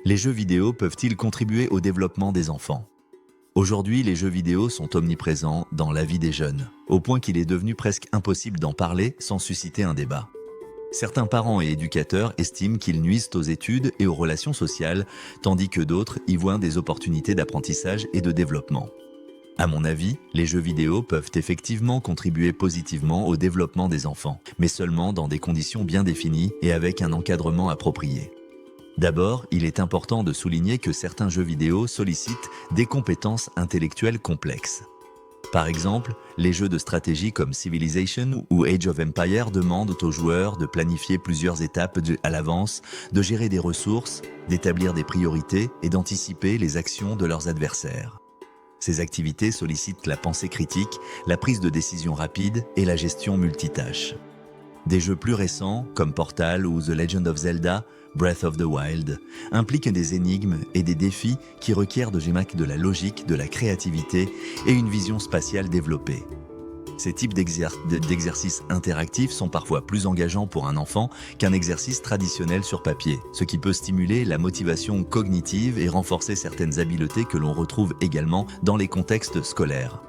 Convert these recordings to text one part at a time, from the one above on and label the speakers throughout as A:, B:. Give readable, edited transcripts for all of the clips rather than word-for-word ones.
A: Les jeux vidéo peuvent-ils contribuer au développement des enfants? Aujourd'hui, les jeux vidéo sont omniprésents dans la vie des jeunes, au point qu'il est devenu presque impossible d'en parler sans susciter un débat. Certains parents et éducateurs estiment qu'ils nuisent aux études et aux relations sociales, tandis que d'autres y voient des opportunités d'apprentissage et de développement. À mon avis, les jeux vidéo peuvent effectivement contribuer positivement au développement des enfants, mais seulement dans des conditions bien définies et avec un encadrement approprié. D'abord, il est important de souligner que certains jeux vidéo sollicitent des compétences intellectuelles complexes. Par exemple, les jeux de stratégie comme Civilization ou Age of Empires demandent aux joueurs de planifier plusieurs étapes à l'avance, de gérer des ressources, d'établir des priorités et d'anticiper les actions de leurs adversaires. Ces activités sollicitent la pensée critique, la prise de décision rapide et la gestion multitâche. Des jeux plus récents, comme Portal ou The Legend of Zelda, Breath of the Wild, impliquent des énigmes et des défis qui requièrent de la logique, de la créativité et une vision spatiale développée. Ces types d'exercices interactifs sont parfois plus engageants pour un enfant qu'un exercice traditionnel sur papier, ce qui peut stimuler la motivation cognitive et renforcer certaines habiletés que l'on retrouve également dans les contextes scolaires.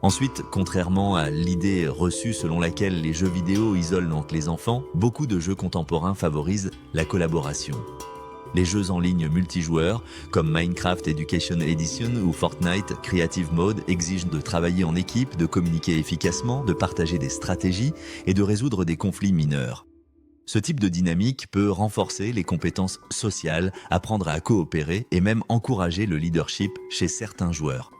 A: Ensuite, contrairement à l'idée reçue selon laquelle les jeux vidéo isolent donc les enfants, beaucoup de jeux contemporains favorisent la collaboration. Les jeux en ligne multijoueurs, comme Minecraft Education Edition ou Fortnite Creative Mode, exigent de travailler en équipe, de communiquer efficacement, de partager des stratégies et de résoudre des conflits mineurs. Ce type de dynamique peut renforcer les compétences sociales, apprendre à coopérer et même encourager le leadership chez certains joueurs.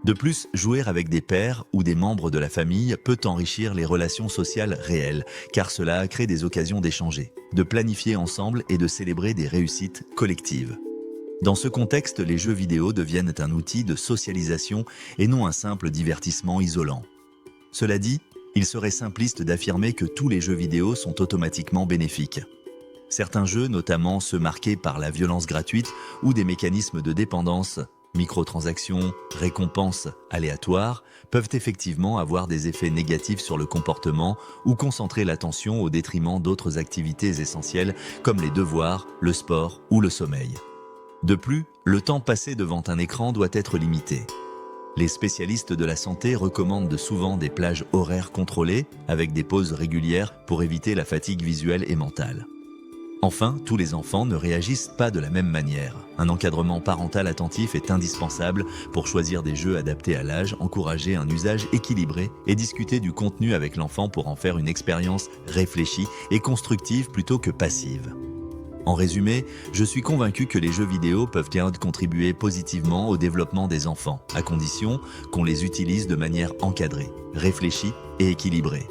A: De plus, jouer avec des pairs ou des membres de la famille peut enrichir les relations sociales réelles, car cela crée des occasions d'échanger, de planifier ensemble et de célébrer des réussites collectives. Dans ce contexte, les jeux vidéo deviennent un outil de socialisation et non un simple divertissement isolant. Cela dit, il serait simpliste d'affirmer que tous les jeux vidéo sont automatiquement bénéfiques. Certains jeux, notamment ceux marqués par la violence gratuite ou des mécanismes de dépendance, microtransactions, récompenses aléatoires, peuvent effectivement avoir des effets négatifs sur le comportement ou concentrer l'attention au détriment d'autres activités essentielles comme les devoirs, le sport ou le sommeil. De plus, le temps passé devant un écran doit être limité. Les spécialistes de la santé recommandent souvent des plages horaires contrôlées avec des pauses régulières pour éviter la fatigue visuelle et mentale. Enfin, tous les enfants ne réagissent pas de la même manière. Un encadrement parental attentif est indispensable pour choisir des jeux adaptés à l'âge, encourager un usage équilibré et discuter du contenu avec l'enfant pour en faire une expérience réfléchie et constructive plutôt que passive. En résumé, je suis convaincu que les jeux vidéo peuvent contribuer positivement au développement des enfants, à condition qu'on les utilise de manière encadrée, réfléchie et équilibrée.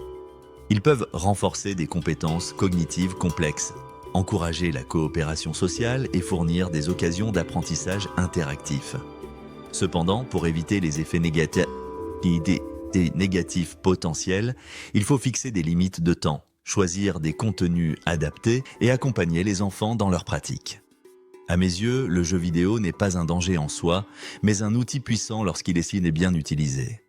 A: Ils peuvent renforcer des compétences cognitives complexes, encourager la coopération sociale et fournir des occasions d'apprentissage interactif. Cependant, pour éviter les effets négatifs potentiels, il faut fixer des limites de temps, choisir des contenus adaptés et accompagner les enfants dans leur pratique. À mes yeux, le jeu vidéo n'est pas un danger en soi, mais un outil puissant lorsqu'il est bien utilisé.